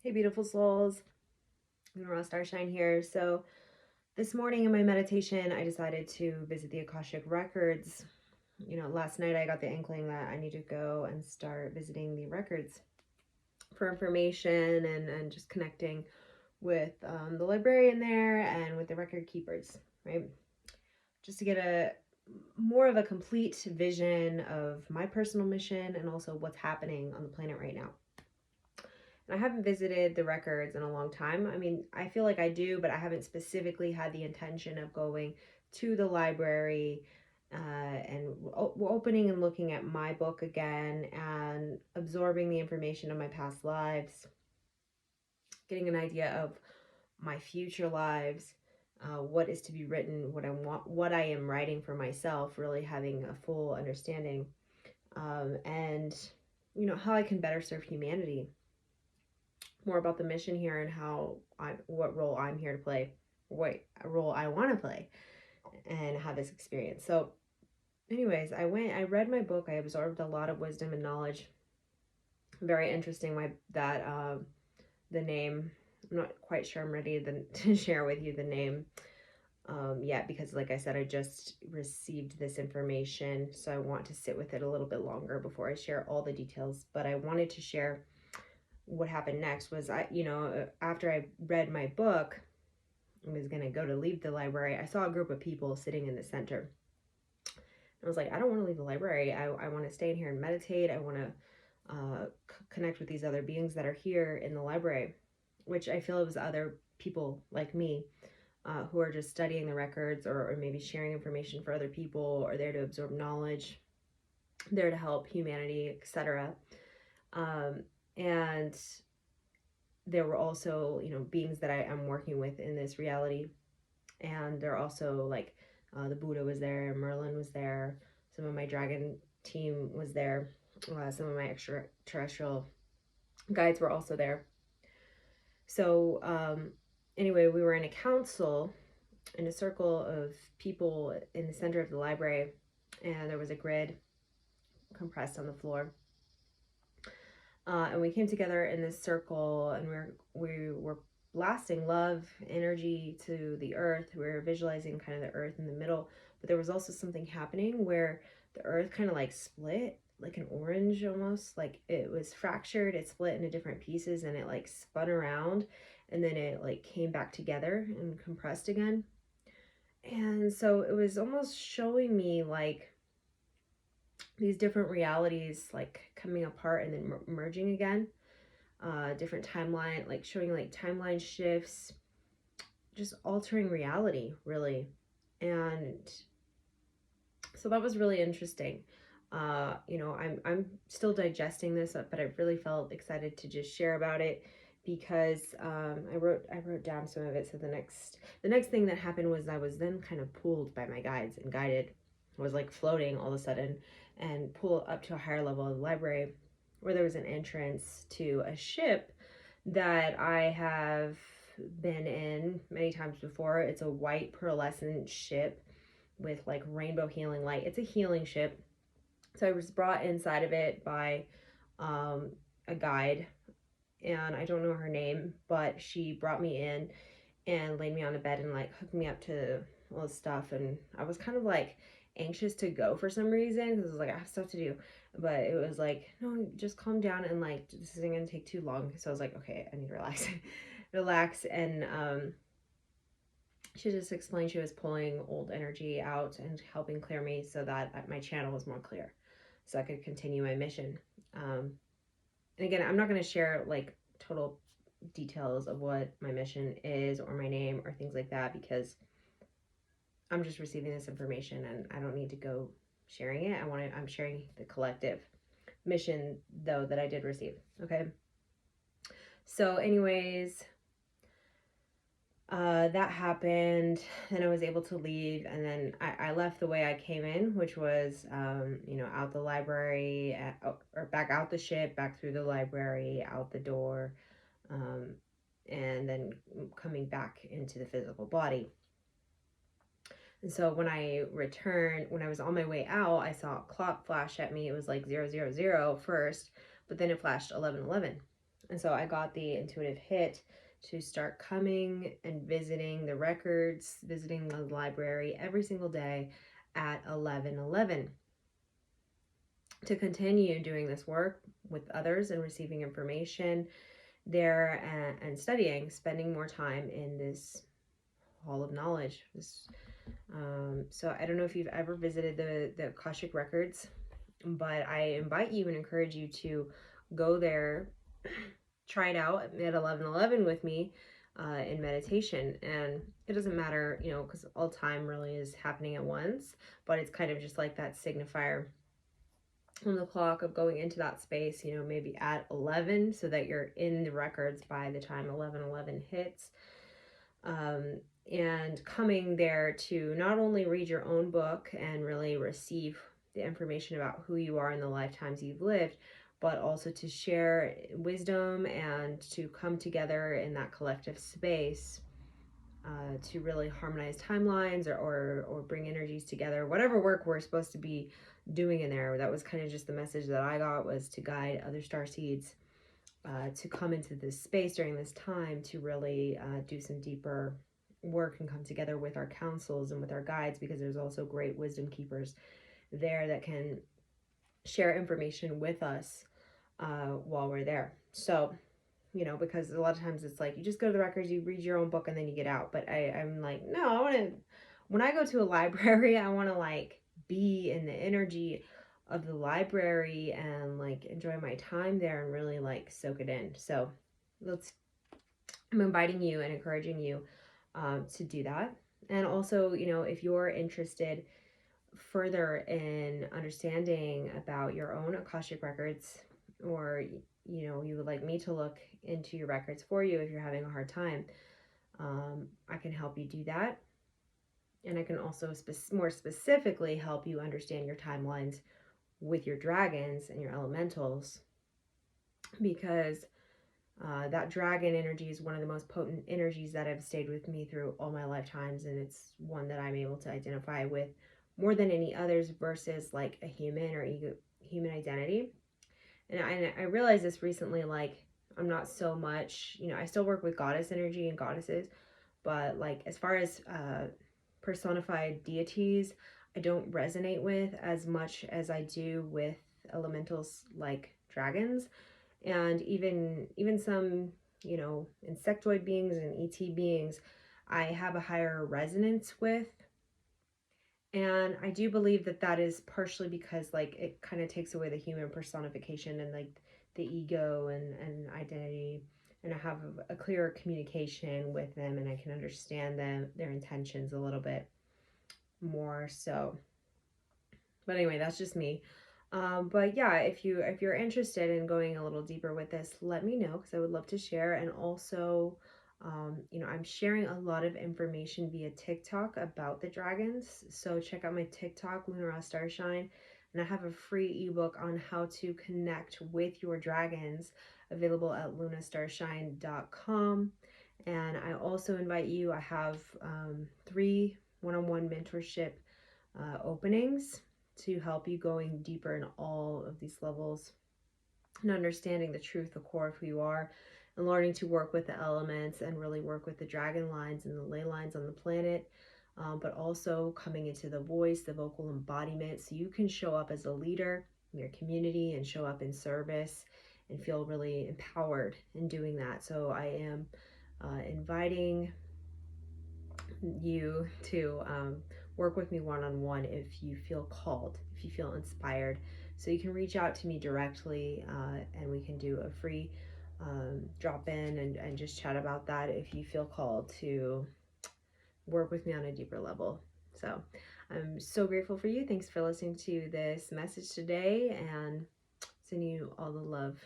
Hey, beautiful souls. Lunarastarshine here. So, this morning in my meditation, I decided to visit the Akashic records. Last night I got the inkling that I need to go and start visiting the records for information and just connecting with the librarian there and with the record keepers, right? Just to get a more of a complete vision of my personal mission and also what's happening on the planet right now. And I haven't visited the records in a long time. I mean, I feel like I do, but I haven't specifically had the intention of going to the library and opening and looking at my book again and absorbing the information of my past lives, getting an idea of my future lives, what is to be written, what I am writing for myself, really having a full understanding, and how I can better serve humanity, more about the mission here and what role I'm here to play, what role I want to play, and have this experience. So, anyways, I read my book, I absorbed a lot of wisdom and knowledge. Very interesting. The name. I'm not quite sure I'm ready to share with you the name yet, because like I said, I just received this information, so I want to sit with it a little bit longer before I share all the details. But I wanted to share what happened next. Was after I read my book, I was going to go to leave the library. I saw a group of people sitting in the center. I was like, I don't want to leave the library. I want to stay in here and meditate. I want to connect with these other beings that are here in the library, which I feel it was other people like me who are just studying the records, or maybe sharing information for other people, or there to absorb knowledge, there to help humanity, etc. And there were also, beings that I am working with in this reality. And they're also like, the Buddha was there, Merlin was there, some of my dragon team was there, some of my extraterrestrial guides were also there. So, anyway, we were in a council, in a circle of people in the center of the library, and there was a grid compressed on the floor. And we came together in this circle, and we were blasting love energy to the earth. We were visualizing kind of the earth in the middle, but there was also something happening where the earth kind of like split, like an orange almost, like it was fractured, it split into different pieces, and it like spun around, and then it like came back together and compressed again. And so it was almost showing me like these different realities like coming apart and then merging again, different timeline, like showing like timeline shifts, just altering reality really. And so that was really interesting. I'm still digesting this, but I really felt excited to just share about it, because I wrote down some of it. So the next thing that happened was I was then kind of pulled by my guides and guided. I was like floating all of a sudden and pulled up to a higher level of the library, where there was an entrance to a ship that I have been in many times before. It's a white pearlescent ship with like rainbow healing light. It's a healing ship. So I was brought inside of it by a guide, and I don't know her name, but she brought me in and laid me on a bed and like hooked me up to all this stuff. And I was kind of like anxious to go for some reason, because I was like, I have stuff to do. But it was like, no, just calm down, and like this isn't gonna take too long. So I was like, okay, I need to relax. Relax. And she just explained she was pulling old energy out and helping clear me so that my channel was more clear, so I could continue my mission. And again, I'm not going to share like total details of what my mission is or my name or things like that, because I'm just receiving this information and I don't need to go sharing it. I'm sharing the collective mission though that I did receive. Okay. So anyways, that happened, and I was able to leave, and then I left the way I came in, which was, out the library, or back out the ship, back through the library, out the door, and then coming back into the physical body. And so when I returned, when I was on my way out, I saw a clock flash at me. It was like 000 first, but then it flashed 1111. And so I got the intuitive hit to start coming and visiting the records, visiting the library every single day at 11:11 to continue doing this work with others and receiving information there, and studying, spending more time in this hall of knowledge. So I don't know if you've ever visited the Akashic records, but I invite you and encourage you to go there, try it out at 11:11 with me in meditation. And it doesn't matter, because all time really is happening at once, but it's kind of just like that signifier on the clock of going into that space, maybe at 11, so that you're in the records by the time 11:11 hits. And coming there to not only read your own book and really receive the information about who you are in the lifetimes you've lived, but also to share wisdom and to come together in that collective space to really harmonize timelines, or bring energies together. Whatever work we're supposed to be doing in there, that was kind of just the message that I got, was to guide other star seeds to come into this space during this time to really do some deeper work and come together with our councils and with our guides, because there's also great wisdom keepers there that can share information with us while we're there. So, because a lot of times it's like you just go to the records, you read your own book, and then you get out. But I'm like, no, I want to, when I go to a library, I want to like be in the energy of the library and like enjoy my time there and really like soak it in. So I'm inviting you and encouraging you to do that. And also, if you're interested further in understanding about your own Akashic records, or you would like me to look into your records for you if you're having a hard time, I can help you do that. And I can also more specifically help you understand your timelines with your dragons and your elementals, because that dragon energy is one of the most potent energies that have stayed with me through all my lifetimes, and it's one that I'm able to identify with more than any others versus like a human or human identity. And I realized this recently, like I'm not so much, I still work with goddess energy and goddesses, but like as far as personified deities, I don't resonate with as much as I do with elementals like dragons, and even some insectoid beings and ET beings I have a higher resonance with. And I do believe that that is partially because like it kind of takes away the human personification and like the ego and identity, and I have a clearer communication with them, and I can understand their intentions a little bit more. So, but anyway, that's just me. But yeah, if you're interested in going a little deeper with this, let me know, because I would love to share. And also, I'm sharing a lot of information via TikTok about the dragons. So check out my TikTok, lunarastarshine, and I have a free ebook on how to connect with your dragons, available at lunastarshine.com. And I also invite you. I have 3 one-on-one mentorship openings to help you going deeper in all of these levels and understanding the truth, the core of who you are, and learning to work with the elements and really work with the dragon lines and the ley lines on the planet, but also coming into the voice, the vocal embodiment, so you can show up as a leader in your community and show up in service and feel really empowered in doing that. So I am inviting you to work with me one-on-one if you feel called, if you feel inspired. So you can reach out to me directly, and we can do a free drop in and just chat about that if you feel called to work with me on a deeper level. So I'm so grateful for you. Thanks for listening to this message today, and sending you all the love.